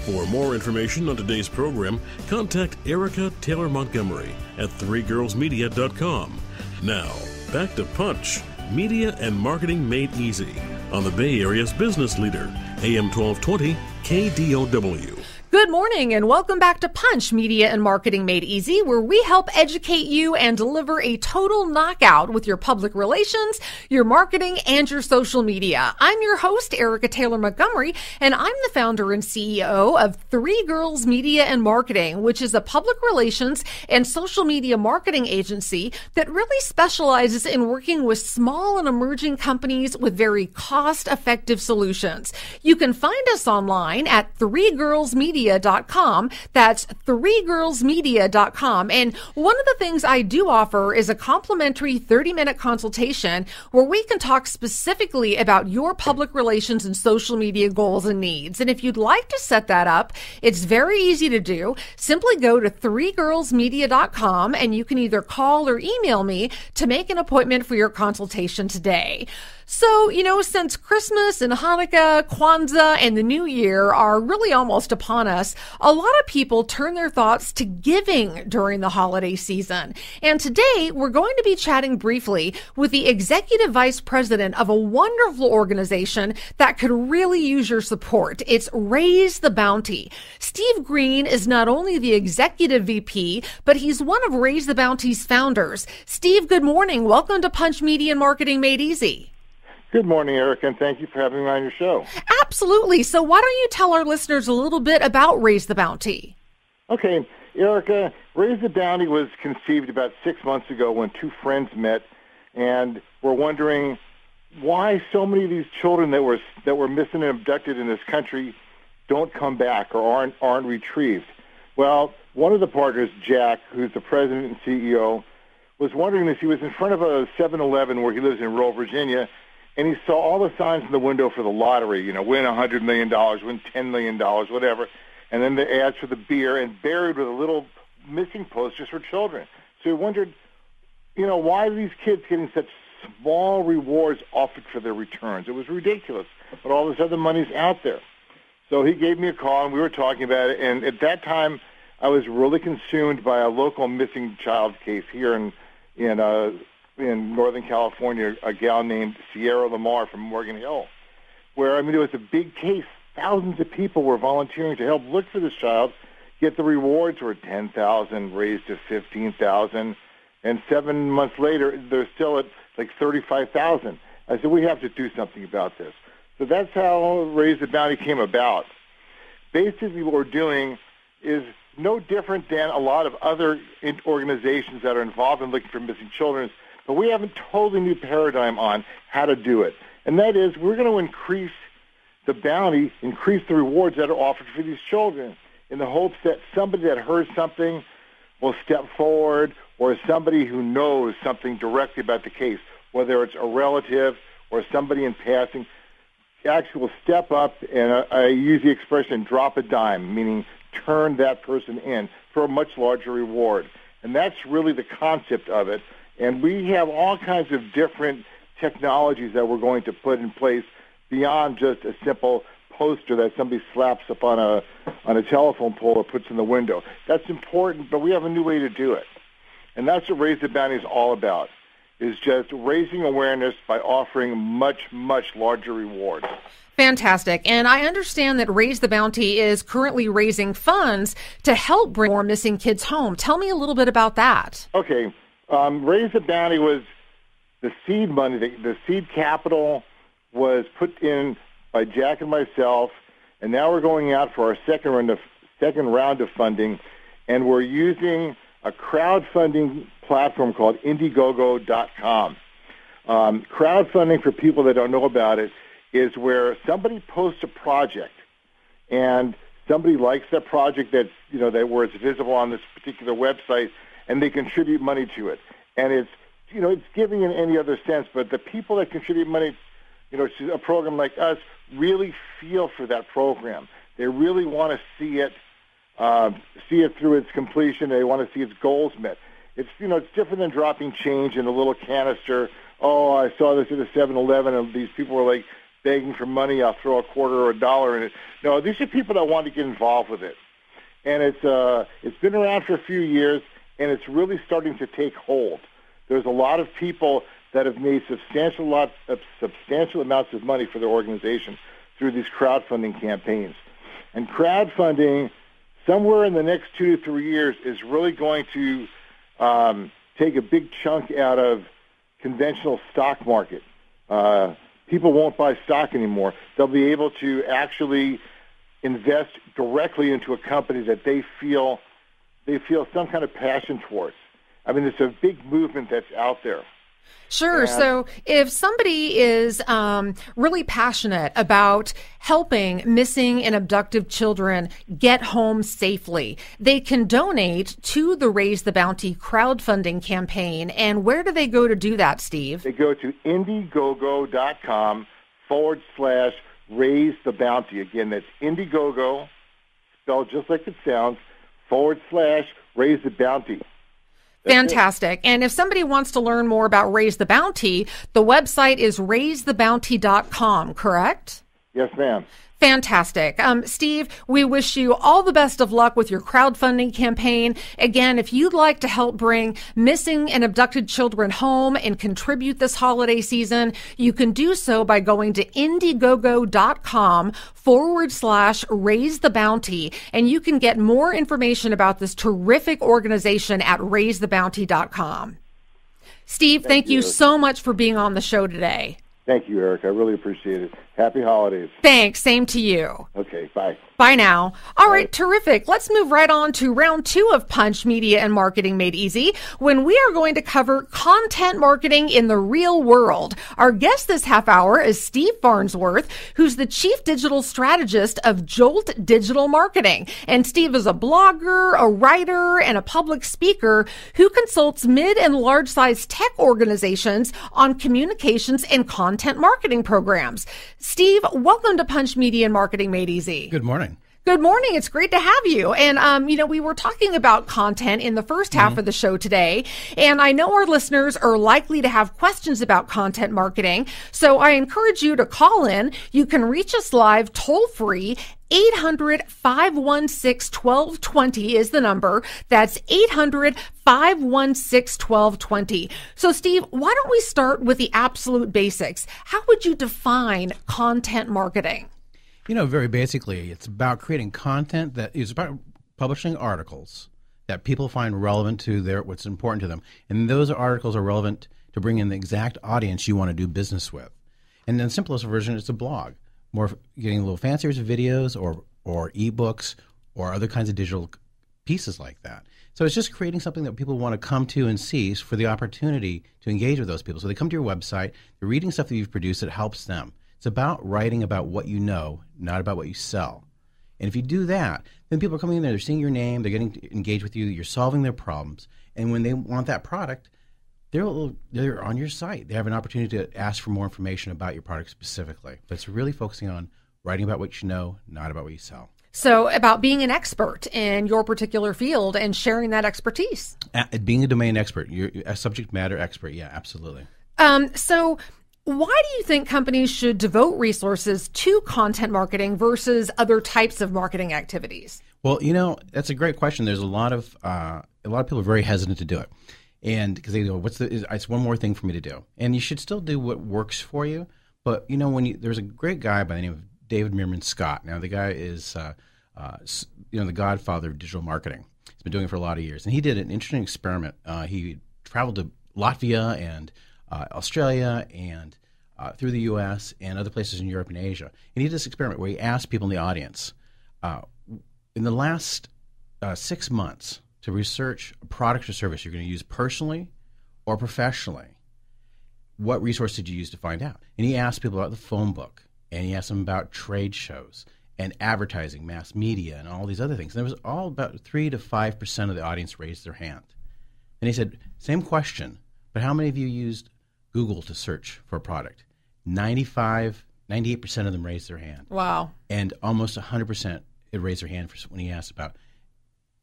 For more information on today's program, contact Erica Taylor Montgomery at threegirlsmedia.com. Now, back to Punch, Media and Marketing Made Easy on the Bay Area's business leader, AM 1220 KDOW. Good morning and welcome back to Punch, Media and Marketing Made Easy, where we help educate you and deliver a total knockout with your public relations, your marketing, and your social media. I'm your host, Erica Taylor Montgomery, and I'm the founder and CEO of Three Girls Media and Marketing, which is a public relations and social media marketing agency that really specializes in working with small and emerging companies with very cost-effective solutions. You can find us online at threegirlsmedia.com. That's threegirlsmedia.com. And one of the things I do offer is a complimentary 30-minute consultation where we can talk specifically about your public relations and social media goals and needs. And if you'd like to set that up, it's very easy to do. Simply go to threegirlsmedia.com and you can either call or email me to make an appointment for your consultation today. So, since Christmas and Hanukkah, Kwanzaa, and the New Year are really almost upon us, a lot of people turn their thoughts to giving during the holiday season. And today, we're going to be chatting briefly with the Executive Vice President of a wonderful organization that could really use your support. It's Raise the Bounty. Steve Green is not only the Executive VP, but he's one of Raise the Bounty's founders. Steve, good morning. Welcome to Punch Media and Marketing Made Easy. Good morning, Erica, and thank you for having me on your show. Absolutely. So why don't you tell our listeners a little bit about Raise the Bounty? Okay, Erica, Raise the Bounty was conceived about 6 months ago when two friends met and were wondering why so many of these children that were missing and abducted in this country don't come back or aren't retrieved. Well, one of the partners, Jack, who's the president and CEO, was wondering this. He was in front of a 7-Eleven where he lives in rural Virginia, and he saw all the signs in the window for the lottery, win $100 million, win $10 million, whatever, and then the ads for the beer, and buried with a little missing post just for children. So he wondered, why are these kids getting such small rewards offered for their returns? It was ridiculous, but all this other money's out there. So he gave me a call, and we were talking about it, and at that time, I was really consumed by a local missing child case here in Northern California, a gal named Sierra Lamar from Morgan Hill, where, it was a big case. Thousands of people were volunteering to help look for this child, yet the rewards were $10,000 raised to $15,000, and 7 months later, they're still at like $35,000. I said, we have to do something about this. So that's how Raise the Bounty came about. Basically, what we're doing is no different than a lot of other organizations that are involved in looking for missing children, but we have a totally new paradigm on how to do it. And that is, we're going to increase the bounty, increase the rewards that are offered for these children in the hopes that somebody that heard something will step forward, or somebody who knows something directly about the case, whether it's a relative or somebody in passing, actually will step up, and I use the expression drop a dime, meaning turn that person in for a much larger reward. And that's really the concept of it. And we have all kinds of different technologies that we're going to put in place beyond just a simple poster that somebody slaps up on a telephone pole or puts in the window. That's important, but we have a new way to do it. And that's what Raise the Bounty is all about, is just raising awareness by offering much, much larger rewards. Fantastic. And I understand that Raise the Bounty is currently raising funds to help bring more missing kids home. Tell me a little bit about that. Okay. Raise the Bounty was the seed money, the seed capital was put in by Jack and myself, and now we're going out for our second round of funding, and we're using a crowdfunding platform called Indiegogo.com. Crowdfunding, for people that don't know about it, is where somebody posts a project, and somebody likes that project that's, where it's visible on this particular website, and they contribute money to it. And it's giving in any other sense, but the people that contribute money, to a program like us really feel for that program. They really want to see it through its completion. They want to see its goals met. It's different than dropping change in a little canister. Oh, I saw this at a 7-Eleven, and these people were like begging for money. I'll throw a quarter or a dollar in it. No, these are people that want to get involved with it. And it's been around for a few years, and it's really starting to take hold. There's a lot of people that have made substantial amounts of money for their organization through these crowdfunding campaigns. And crowdfunding, somewhere in the next 2 to 3 years, is really going to take a big chunk out of conventional stock market. People won't buy stock anymore. They'll be able to actually invest directly into a company that they feel some kind of passion towards. I mean, it's a big movement that's out there. Sure. And so if somebody is really passionate about helping missing and abducted children get home safely, they can donate to the Raise the Bounty crowdfunding campaign. And where do they go to do that, Steve? They go to Indiegogo.com/Raise the Bounty. Again, that's Indiegogo, spelled just like it sounds, /Raise the Bounty. Fantastic. And if somebody wants to learn more about Raise the Bounty, the website is raisethebounty.com, correct? Yes, ma'am. Fantastic. Steve, we wish you all the best of luck with your crowdfunding campaign. Again, if you'd like to help bring missing and abducted children home and contribute this holiday season, you can do so by going to Indiegogo.com/Raise the Bounty. And you can get more information about this terrific organization at raisethebounty.com. Steve, thank you so much for being on the show today. Thank you, Eric. I really appreciate it. Happy holidays. Thanks. Same to you. Okay, bye. Bye now. All right, terrific. Let's move right on to round 2 of Punch Media and Marketing Made Easy, when we are going to cover content marketing in the real world. Our guest this half hour is Steve Farnsworth, who's the Chief Digital Strategist of Jolt Digital Marketing. And Steve is a blogger, a writer, and a public speaker who consults mid and large-sized tech organizations on communications and content marketing programs. Steve, welcome to Punch Media and Marketing Made Easy. Good morning. Good morning. It's great to have you. And, we were talking about content in the first half of the show today, and I know our listeners are likely to have questions about content marketing. So I encourage you to call in. You can reach us live toll free. 800-516-1220 is the number. That's 800-516-1220. So Steve, why don't we start with the absolute basics? How would you define content marketing? Very basically, it's about creating content that is about publishing articles that people find relevant to what's important to them. And those articles are relevant to bring in the exact audience you want to do business with. And then the simplest version is a blog. More getting a little fancier is videos or ebooks or other kinds of digital pieces like that. So it's just creating something that people want to come to and see for the opportunity to engage with those people. So they come to your website, they're reading stuff that you've produced that helps them. It's about writing about what you know, not about what you sell. And if you do that, then people are coming in there, they're seeing your name, they're getting to engage with you, you're solving their problems. And when they want that product, they're on your site. They have an opportunity to ask for more information about your product specifically. But it's really focusing on writing about what you know, not about what you sell. So about being an expert in your particular field and sharing that expertise. Being a domain expert, you're a subject matter expert. Yeah, absolutely. So why do you think companies should devote resources to content marketing versus other types of marketing activities? Well, that's a great question. There's a lot of people are very hesitant to do it. And because they go, it's one more thing for me to do. And you should still do what works for you. But, there's a great guy by the name of David Meerman Scott. Now, the guy is, the godfather of digital marketing. He's been doing it for a lot of years. And he did an interesting experiment. He traveled to Latvia and Australia and through the U.S. and other places in Europe and Asia. And he did this experiment where he asked people in the audience, in the last 6 months, to research a product or service you're going to use personally or professionally, what resource did you use to find out? And he asked people about the phone book, and he asked them about trade shows and advertising, mass media, and all these other things. And there was all about 3 to 5% of the audience raised their hand. And he said, same question, but how many of you used Google to search for a product? 98% of them raised their hand. Wow. And almost 100% raised their hand when he asked about,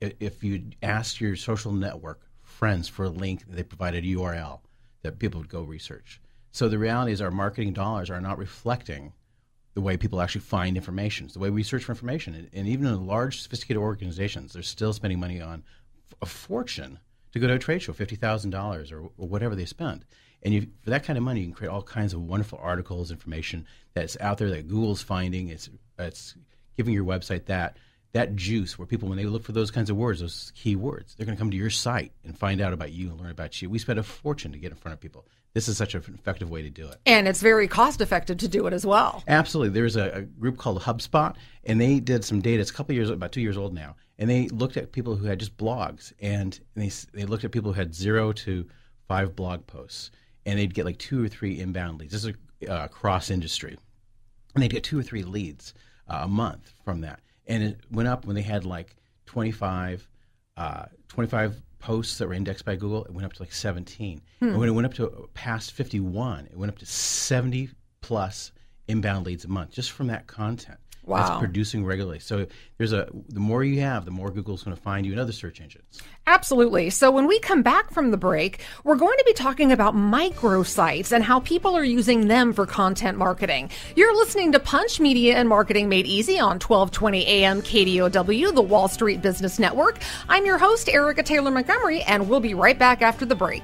if you asked your social network friends for a link, they provided a URL that people would go research. So the reality is our marketing dollars are not reflecting the way people actually find information. It's the way we search for information. And even in large, sophisticated organizations, they're still spending money on a fortune to go to a trade show, $50,000 or whatever they spend. And for that kind of money, you can create all kinds of wonderful articles, information that's out there that Google's finding. It's giving your website that juice where people, when they look for those kinds of words, those key words, they're going to come to your site and find out about you and learn about you. We spend a fortune to get in front of people. This is such an effective way to do it. And it's very cost effective to do it as well. Absolutely. There's a group called HubSpot, and they did some data. It's a couple years, about 2 years old now. And they looked at people who had just blogs, and they looked at people who had 0 to 5 blog posts. And they'd get like 2 or 3 inbound leads. This is cross industry. And they'd get 2 or 3 leads a month from that. And it went up when they had like 25 posts that were indexed by Google. It went up to like 17. And when it went up to past 51, it went up to 70 plus inbound leads a month just from that content. Wow. That's producing regularly. So the more you have, the more Google's going to find you in other search engines. Absolutely. So when we come back from the break, we're going to be talking about microsites and how people are using them for content marketing. You're listening to Punch Media and Marketing Made Easy on 1220 AM KDOW, the Wall Street Business Network. I'm your host, Erica Taylor Montgomery, and we'll be right back after the break.